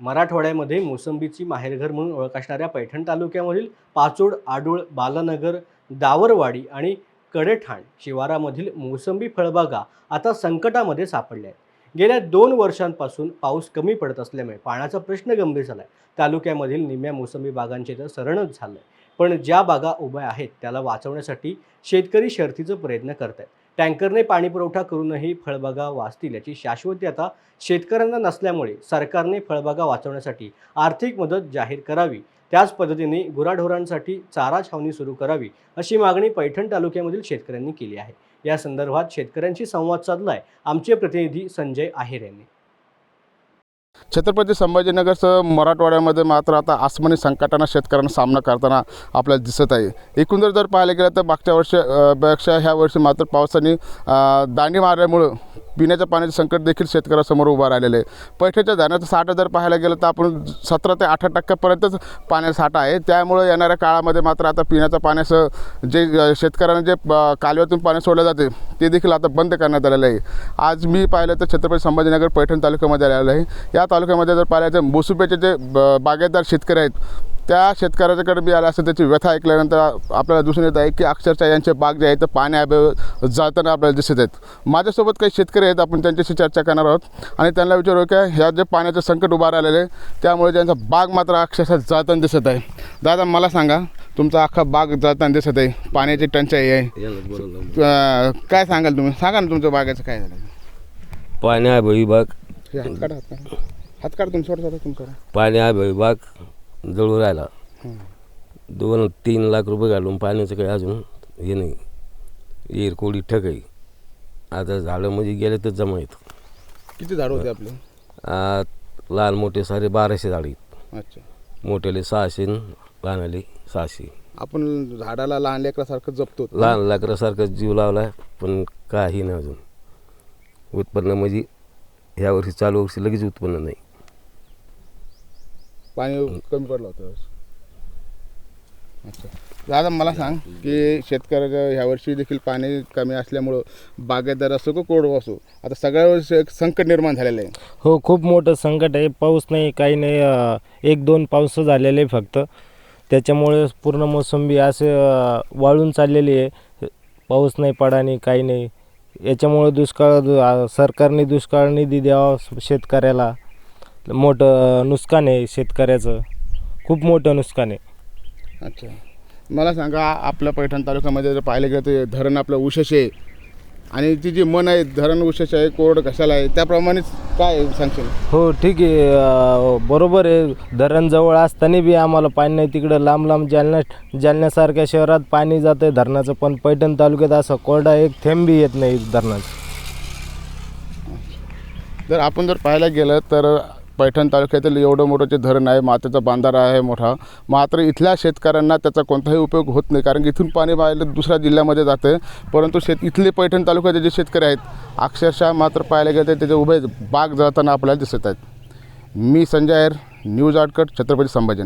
मराठवाड्यामध्ये मोसंबीची माहेरघर म्हणून ओळख असणाऱ्या पैठण तालुक्यामधील पाचोड, आडूळ, बालानगर, दावरवाडी आणि कडेठाण शिवारामधील मोसंबी फळबागा आता संकटामध्ये सापडल्या आहेत। गेल्या 2 वर्षांपासून पाऊस कमी पडत असल्यामुळे पाण्याचा प्रश्न गंभीर झालाय। तालुक्यामधील निम्म्या मोसंबी बागांचे तर सरणच झालंय, पण ज्या बागा उभ्या आहेत त्याला वाचवण्यासाठी शेतकरी शर्थीचे प्रयत्न करत आहेत। टँकरने पाणी पुरवठा करूनही फळबागा वाचतील याची शाश्वती आता शेतकऱ्यांना नसल्यामुळे सरकारने फळबागा वाचवण्यासाठी आर्थिक मदत जाहीर करावी, त्याच पद्धतीने गुराढोरांसाठी चारा छावणी सुरू करावी अशी मागणी पैठण तालुक्यामधील शेतकऱ्यांनी केली आहे। या संदर्भात शेतकऱ्यांशी संवाद साधलाय आमचे प्रतिनिधी संजय आहेर यांनी। छत्रपती संभाजीनगरसह मराठवाड्यामध्ये मात्र आता आसमानी संकटांना शेतकऱ्यांना सामना करताना आपल्याला दिसत आहे। एकूण जर पाहायला गेलं तर मागच्या वर्षापेक्षा ह्या वर्षी मात्र पावसाने दांडी मारल्यामुळं पिण्याच्या पाण्याचे संकट देखील शेतकऱ्यासमोर उभा राहिलेलं आहे। पैठणच्या धरणाचा साठा जर पाहायला गेलं तर आपण 17 ते 18% पाण्याचा साठा आहे। त्यामुळे येणाऱ्या काळामध्ये मात्र आता पिण्याच्या पाण्याचं जे शेतकऱ्यांना जे कालव्यातून पाणी सोडलं जाते ते देखील आता बंद करण्यात आलेलं आहे। आज मी पाहिलं तर छत्रपती संभाजीनगर पैठण तालुक्यामध्ये आलेलं आहे। या तालुक्यामध्ये जर पाहिलं तर मोसंबीचे जे बागायतदार शेतकरी आहेत त्या शेतकऱ्याच्याकडे मी आला असं त्याची व्यथा ऐकल्यानंतर आपल्याला दिसून येत आहे की अक्षरशः यांचे बाग जे आहेत ते पाण्याअभावी जाताना आपल्याला दिसत आहेत। माझ्यासोबत काही शेतकरी आहेत, आपण त्यांच्याशी चर्चा करणार आहोत आणि त्यांना विचारू की ह्या जे पाण्याचं संकट उभं राहिलेलं आहे त्यामुळे त्यांचा बाग मात्र अक्षरशः जाताना दिसत आहे। दादा मला सांगा, तुमचा अख्खा बाग जाताना दिसत आहे, पाण्याची टंचाई आहे, काय सांगाल तुम्ही? सांगा ना तुमच्या बागेचं काय झालं? पाण्याअभावी बाग हात काढ तुमचा पाण्याअभावी बाग जळू राहिला। 2-3 लाख रुपये घालून पाण्याचं काही अजून हे नाही, येर कोडी ठकाई। आता झाडं म्हणजे गेले तर जमा येतं। किती झाड होते आपले? लहान मोठे सारे 1200 झाड आहेत। अच्छा, मोठ्याले 600, लहानाले 600। आपण झाडाला लहान लेकरासारखं जपतो, लहान लेकरासारखं जीव लावला, पण काही नाही अजून उत्पन्न। म्हणजे ह्या वर्षी चालू वर्षी लगेच उत्पन्न नाही, पाणी कमी पडलं होतं। अच्छा दादा मला सांग की शेतकऱ्याच्या ह्या वर्षी देखील पाणी कमी असल्यामुळं बागायतदार असो की कोरडवा असो आता सगळ्या वर्षी एक संकट निर्माण झालेलं आहे। हो, खूप मोठं संकट आहे। पाऊस नाही, काही नाही, 1-2 पाऊस झालेले फक्त, त्याच्यामुळे पूर्ण मोसंबी असे वाळून चाललेली आहे। पाऊस नाही पडानी, काही नाही, याच्यामुळे दुष्काळ, सरकारने दुष्काळ निधी द्यावा शेतकऱ्याला। मोठं नुकसान आहे शेतकऱ्याचं, खूप मोठं नुकसान आहे। अच्छा मला सांगा, आपल्या पैठण तालुक्यामध्ये जर पाहिलं गेलं तर धरण आपलं उशेष आहे आणि ती जी मन आहे धरण उशेष आहे, कोरड कशाला आहे, त्याप्रमाणेच काय सांगशील? हो ठीक आहे, बरोबर आहे। धरण जवळ असताना बी आम्हाला पाणी नाही, तिकडं लांब लांब जालन्यासारख्या शहरात पाणी जातं आहे धरणाचं, पण पैठण तालुक्यात असा कोरडा एक थेंब बी येत नाही धरणाचं। जर आपण जर पाहायला गेलं तर पैठण तालुक्यातील एवढं मोठं जे धरण आहे, मातेचा बांधारा आहे मोठा, मात्र इथल्या शेतकऱ्यांना त्याचा कोणताही उपयोग होत नाही, कारण इथून पाणी पाहायला दुसऱ्या जिल्ह्यामध्ये जातं। परंतु इथले पैठण तालुक्याचे जे शेतकरी आहेत अक्षरशः मात्र पाहायला गेलं तर त्याचे उभे बाग जाताना आपल्याला दिसत आहेत। मी संजय आहेर, न्यूज आटकट, छत्रपती संभाजी।